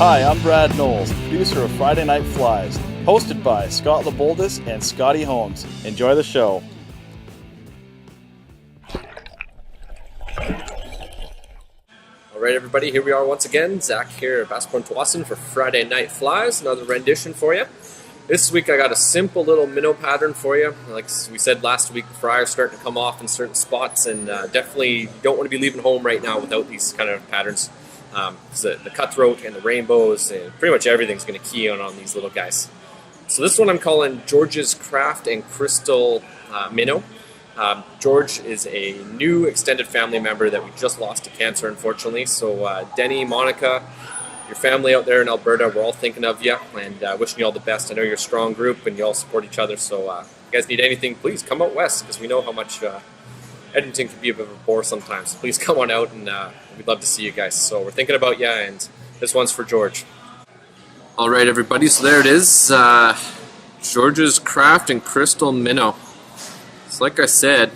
Hi, I'm Brad Knowles, producer of Friday Night Flies, hosted by Scott LeBoldis and Scotty Holmes. Enjoy the show. Alright everybody, here we are once again. Zach here at Bass Point Tawasin for Friday Night Flies, another rendition for you. This week I got a simple little minnow pattern for you. Like we said last week, the fry are starting to come off in certain spots, and definitely don't want to be leaving home right now without these kind of patterns. The cutthroat and the rainbows and pretty much everything's going to key on these little guys. So this one I'm calling George's Kraft and Krystal Minnow. George is a new extended family member that we just lost to cancer, unfortunately. So Denny, Monica, your family out there in Alberta, we're all thinking of you and wishing you all the best. I know you're a strong group and you all support each other. So if you guys need anything, please come out west, because we know how much Edmonton can be a bit of a bore sometimes. So please come on out, and we'd love to see you guys. So we're thinking about you, and this one's for George. All right, everybody. So there it is, George's Kraft and Krystal Minnow. So like I said,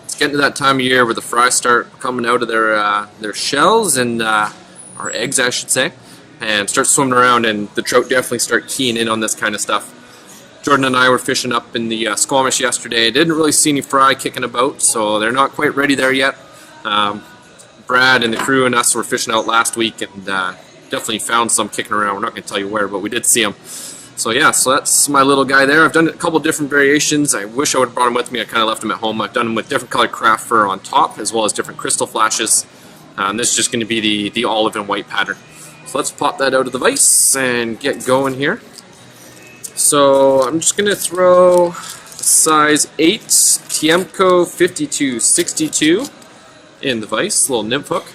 it's getting to that time of year where the fry start coming out of their shells and or eggs, I should say, and start swimming around, and the trout definitely start keying in on this kind of stuff. Jordan and I were fishing up in the Squamish yesterday. Didn't really see any fry kicking about, so they're not quite ready there yet. Brad and the crew and us were fishing out last week, and definitely found some kicking around. We're not going to tell you where, but we did see them. So yeah, so that's my little guy there. I've done a couple different variations. I wish I would have brought him with me. I kind of left him at home. I've done them with different colored Kraft fur on top, as well as different crystal flashes. This is just going to be the olive and white pattern. So let's pop that out of the vise and get going here. So I'm just going to throw a size 8 Tiemco 5262 in the vise, little nymph hook,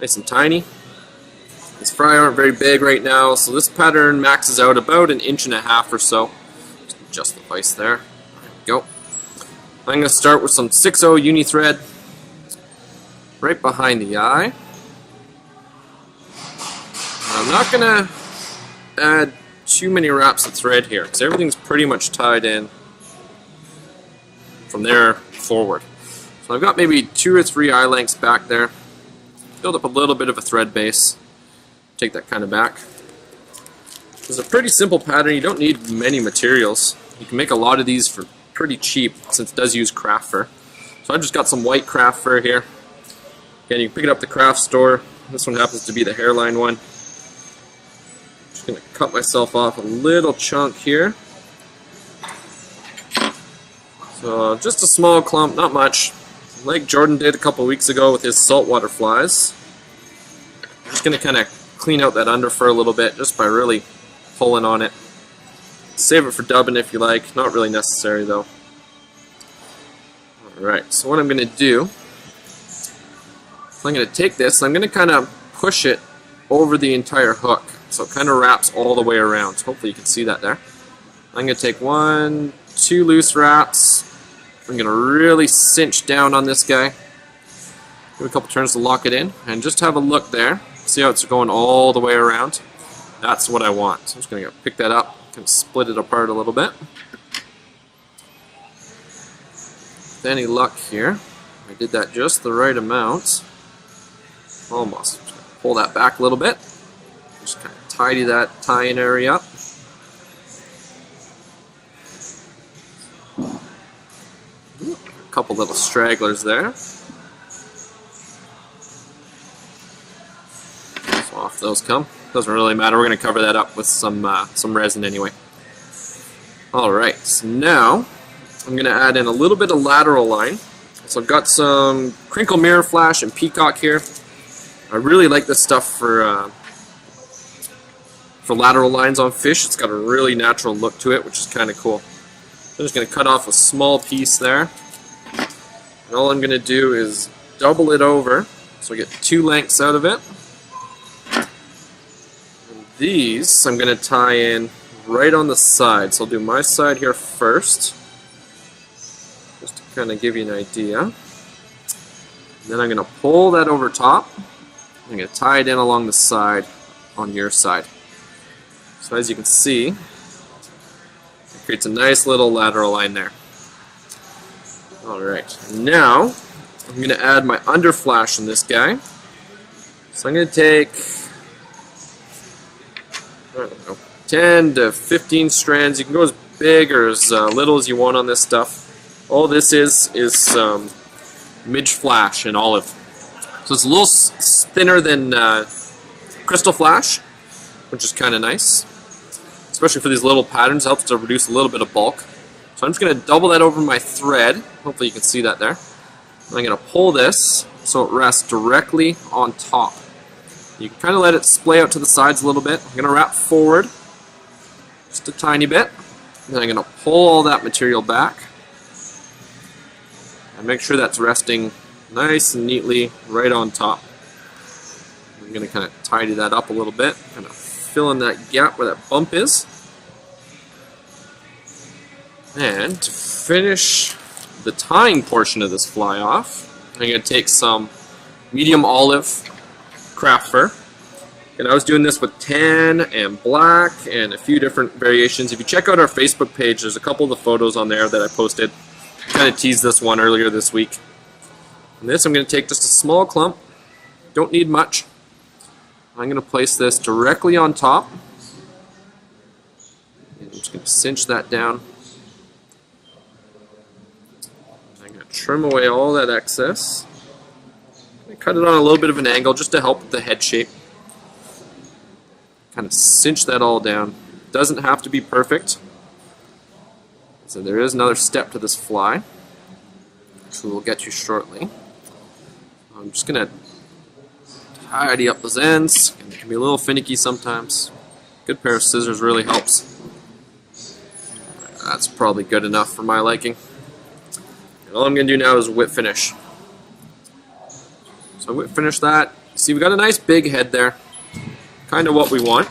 nice and tiny. These fry aren't very big right now, so this pattern maxes out about 1.5 inches or so. Just adjust the vise there. There we go. I'm going to start with some 6/0 uni thread right behind the eye. I'm not going to add too many wraps of thread here, because everything's pretty much tied in from there forward. So I've got maybe 2 or 3 eye lengths back there. Build up a little bit of a thread base. Take that kind of back. It's a pretty simple pattern. You don't need many materials. You can make a lot of these for pretty cheap, since it does use Kraft fur. So I just got some white Kraft fur here. Again, you can pick it up at the Kraft store. This one happens to be the hairline one. Just going to cut myself off a little chunk here. So just a small clump, not much. Like Jordan did a couple weeks ago with his saltwater flies. I'm just going to kind of clean out that under fur a little bit just by really pulling on it. Save it for dubbing if you like. Not really necessary though. Alright, so what I'm going to do, I'm going to take this, I'm going to kind of push it over the entire hook, so it kind of wraps all the way around. Hopefully you can see that there. I'm going to take 1, 2 loose wraps. I'm going to really cinch down on this guy. Give it a couple turns to lock it in, and just have a look there. See how it's going all the way around? That's what I want. So I'm just going to pick that up, kind of split it apart a little bit. With any luck here, I did that just the right amount. Almost. Pull that back a little bit. Just kind of tidy that tie-in area up. A couple little stragglers there. So off those come. Doesn't really matter. We're going to cover that up with some resin anyway. Alright, so now I'm going to add in a little bit of lateral line. So I've got some crinkle mirror flash and peacock here. I really like this stuff for lateral lines on fish. It's got a really natural look to it, which is kind of cool. I'm just going to cut off a small piece there. And all I'm going to do is double it over, so I get 2 lengths out of it. And these I'm going to tie in right on the side. So I'll do my side here first, just to kind of give you an idea. And then I'm going to pull that over top. I'm going to tie it in along the side on your side. So as you can see, it creates a nice little lateral line there. Alright, now I'm going to add my underflash in this guy. So I'm going to take I don't know, 10 to 15 strands. You can go as big or as little as you want on this stuff. All this is midge flash in olive. So it's a little thinner than Krystal flash, which is kind of nice. Especially for these little patterns, it helps to reduce a little bit of bulk. So I'm just going to double that over my thread. Hopefully you can see that there. And I'm going to pull this so it rests directly on top. You can kind of let it splay out to the sides a little bit. I'm going to wrap forward just a tiny bit. Then I'm going to pull all that material back and make sure that's resting nice and neatly right on top. I'm going to kind of tidy that up a little bit, kind of fill in that gap where that bump is. And to finish the tying portion of this fly off, I'm going to take some medium olive Kraft fur. And I was doing this with tan and black and a few different variations. If you check out our Facebook page, there's a couple of the photos on there that I posted. Kind of teased this one earlier this week. And this I'm going to take just a small clump. Don't need much. I'm going to place this directly on top. And I'm just going to cinch that down. I'm going to trim away all that excess. Cut it on a little bit of an angle just to help with the head shape. Kind of cinch that all down. Doesn't have to be perfect. So there is another step to this fly, which we'll get you shortly. I'm just going to tidy up those ends. It can be a little finicky sometimes. Good pair of scissors really helps. That's probably good enough for my liking. And all I'm going to do now is whip finish. So whip finish that. See, we got a nice big head there. Kind of what we want.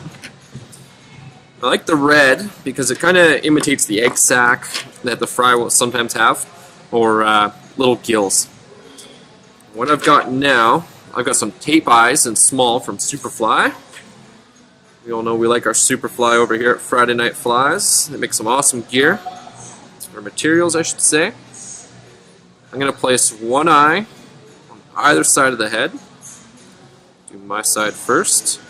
I like the red because it kind of imitates the egg sac that the fry will sometimes have, or little gills. What I've got now, I've got some tape eyes in small from Superfly. We all know we like our Superfly over here at Friday Night Flies. They make some awesome gear, or materials I should say. I'm going to place one eye on either side of the head. Do my side first.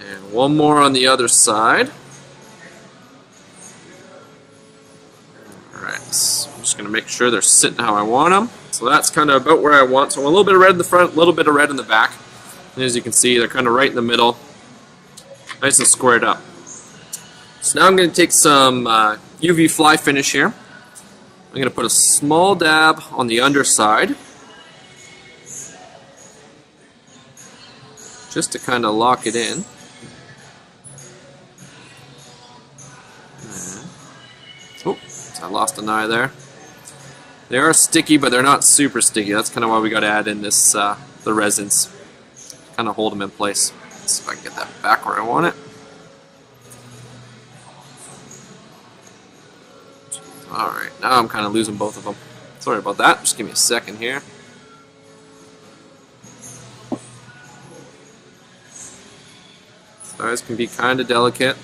And one more on the other side. Alright, so I'm just going to make sure they're sitting how I want them. So that's kind of about where I want. So a little bit of red in the front, a little bit of red in the back. And as you can see, they're kind of right in the middle. Nice and squared up. So now I'm going to take some UV fly finish here. I'm going to put a small dab on the underside. Just to kind of lock it in. Oh, I lost an eye there. They are sticky, but they're not super sticky. That's kind of why we got to add in this the resins. Kind of hold them in place. Let's see if I can get that back where I want it. Alright, now I'm kind of losing both of them. Sorry about that. Just give me a second here. Eyes can be kind of delicate.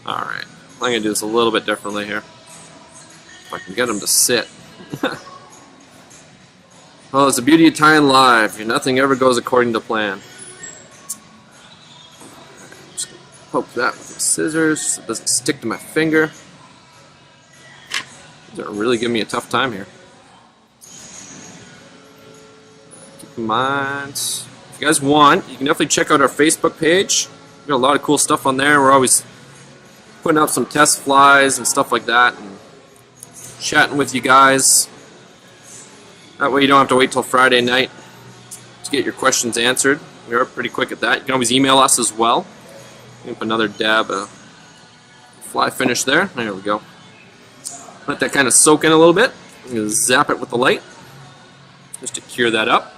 Alright, I'm going to do this a little bit differently here. If I can get them to sit. Well, it's the beauty of tying live. Nothing ever goes according to plan. Just going to poke that with the scissors so it doesn't stick to my finger. These are really giving me a tough time here. Keep in mind, if you guys want, you can definitely check out our Facebook page. We've got a lot of cool stuff on there. We're always putting up some test flies and stuff like that, and chatting with you guys. That way you don't have to wait till Friday night to get your questions answered. We are pretty quick at that. You can always email us as well. Put another dab of fly finish there. There we go. Let that kind of soak in a little bit. I'm going to zap it with the light just to cure that up.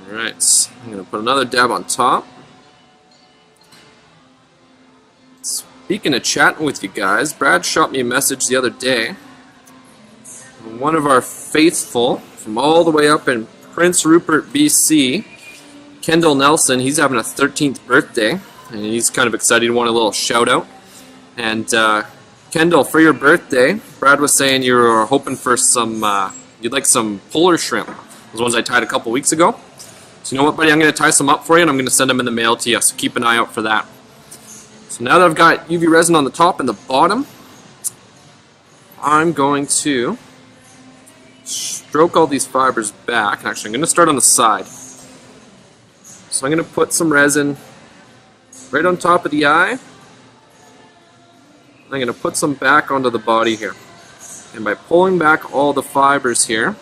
Alright, I'm going to put another dab on top. Speaking of chatting with you guys, Brad shot me a message the other day. One of our faithful from all the way up in Prince Rupert, BC, Kendall Nelson, he's having a 13th birthday, and he's kind of excited. He wanted a little shout out. And Kendall Kendall, for your birthday, Brad was saying you were hoping for some, you'd like some polar shrimp. Those ones I tied a couple weeks ago. So you know what, buddy, I'm going to tie some up for you, and I'm going to send them in the mail to you, so keep an eye out for that. So now that I've got UV resin on the top and the bottom, I'm going to stroke all these fibers back. Actually, I'm going to start on the side. So I'm going to put some resin right on top of the eye. I'm going to put some back onto the body here. And by pulling back all the fibers here,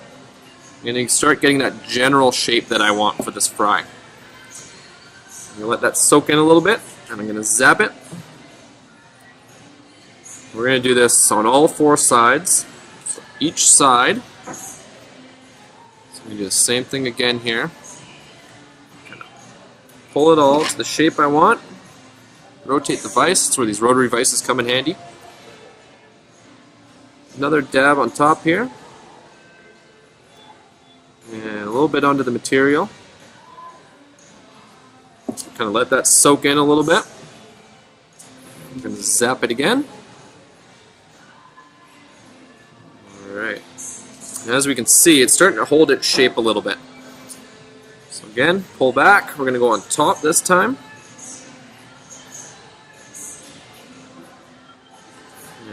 I'm going to start getting that general shape that I want for this fry. I'm going to let that soak in a little bit, and I'm going to zap it. We're going to do this on all 4 sides. So each side. So I'm going to do the same thing again here. Kind of pull it all to the shape I want. Rotate the vise. That's where these rotary vices come in handy. Another dab on top here. And a little bit onto the material. Kind of let that soak in a little bit. I'm going to zap it again. Alright. As we can see, it's starting to hold its shape a little bit. So again, pull back. We're going to go on top this time.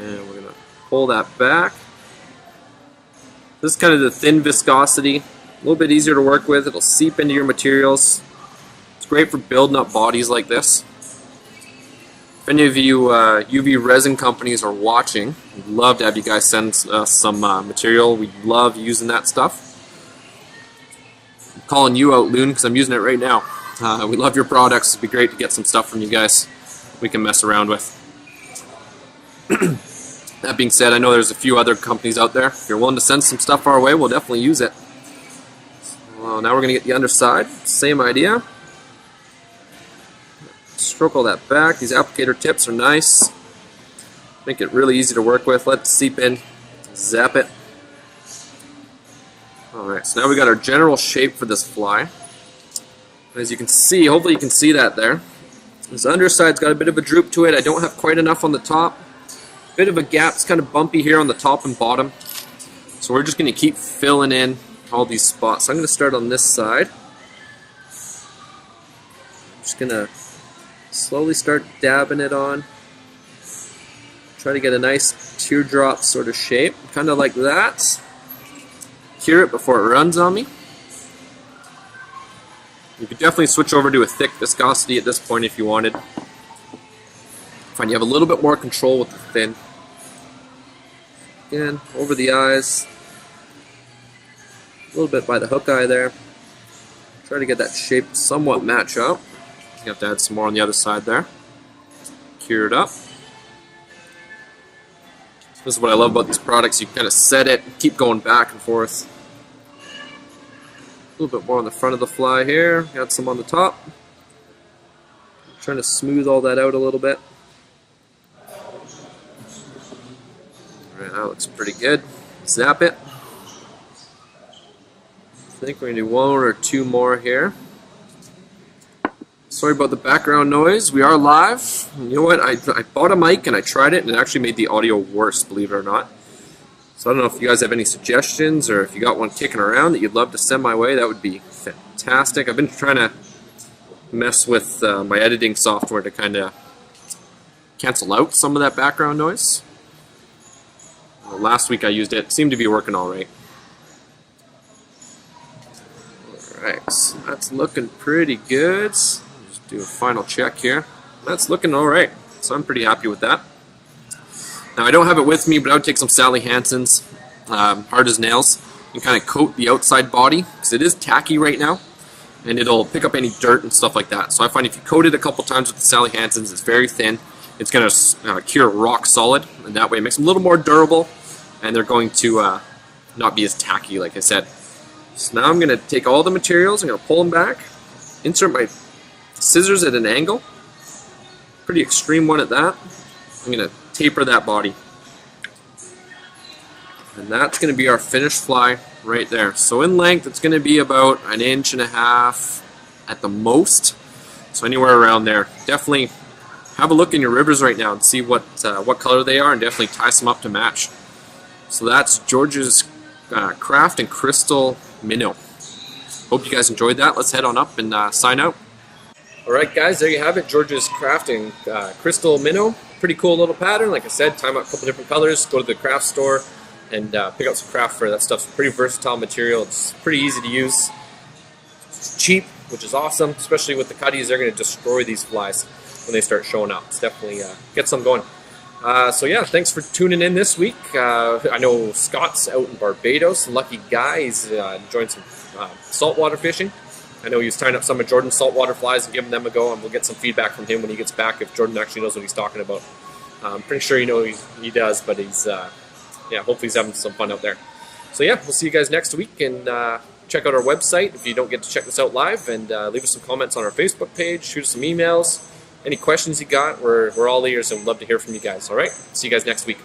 And we're going to pull that back. This is kind of the thin viscosity. A little bit easier to work with. It'll seep into your materials. It's great for building up bodies like this. If any of you UV resin companies are watching, we'd love to have you guys send us some material. We love using that stuff. I'm calling you out, Loon, because I'm using it right now. We love your products. It'd be great to get some stuff from you guys we can mess around with. That being said, I know there's a few other companies out there. If you're willing to send some stuff our way, we'll definitely use it. So now we're going to get the underside. Same idea. Stroke all that back. These applicator tips are nice. Make it really easy to work with. Let it seep in. Zap it. Alright, so now we got our general shape for this fly. As you can see, hopefully you can see that there. This underside's got a bit of a droop to it. I don't have quite enough on the top. Bit of a gap. It's kind of bumpy here on the top and bottom. So we're just going to keep filling in all these spots. So I'm going to start on this side. I'm just going to slowly start dabbing it on. Try to get a nice teardrop sort of shape, kind of like that. Cure it before it runs on me. You could definitely switch over to a thick viscosity at this point if you wanted. Find you have a little bit more control with the thin. Again, over the eyes. A little bit by the hook eye there. Try to get that shape somewhat match up. You have to add some more on the other side there. Cure it up. This is what I love about these products. You kind of set it, keep going back and forth. A little bit more on the front of the fly here. Add some on the top. I'm trying to smooth all that out a little bit. Alright, that looks pretty good. Zap it. I think we're going to do 1 or 2 more here. Sorry about the background noise. We are live. You know what? I bought a mic and I tried it and it actually made the audio worse, believe it or not. So I don't know if you guys have any suggestions or if you got one kicking around that you'd love to send my way. That would be fantastic. I've been trying to mess with my editing software to kind of cancel out some of that background noise. Last week I used it. It seemed to be working all right. Alright, so that's looking pretty good. Just do a final check here. That's looking alright, so I'm pretty happy with that. Now I don't have it with me, but I would take some Sally Hansen's, hard as nails, and kind of coat the outside body, because it is tacky right now, and it'll pick up any dirt and stuff like that. So I find if you coat it a couple times with the Sally Hansen's, it's very thin, it's going to cure rock solid, and that way it makes them a little more durable, and they're going to not be as tacky, like I said. So now I'm going to take all the materials, I'm going to pull them back, insert my scissors at an angle, pretty extreme one at that. I'm going to taper that body. And that's going to be our finished fly right there. So in length it's going to be about 1.5 inches at the most. So anywhere around there. Definitely have a look in your rivers right now and see what color they are, and definitely tie some up to match. So that's George's Kraft and Krystal Minnow. Hope you guys enjoyed that. Let's head on up and sign out. Alright guys, there you have it, George's Kraft and Krystal Minnow. Pretty cool little pattern. Like I said, time up a couple different colors, go to the craft store and pick up some craft fur. That stuff's pretty versatile material. It's pretty easy to use. It's cheap, which is awesome, especially with the cutties. They're going to destroy these flies when they start showing up. It's definitely gets them going. So yeah, thanks for tuning in this week. I know Scott's out in Barbados. Lucky guy. He's enjoying some saltwater fishing. I know he was tying up some of Jordan's saltwater flies and giving them a go, and we'll get some feedback from him when he gets back if Jordan actually knows what he's talking about. I'm pretty sure he does, but he's yeah, hopefully he's having some fun out there. So yeah, we'll see you guys next week, and check out our website if you don't get to check this out live, and leave us some comments on our Facebook page, shoot us some emails. Any questions you got, we're all ears and we'd love to hear from you guys. All right, see you guys next week.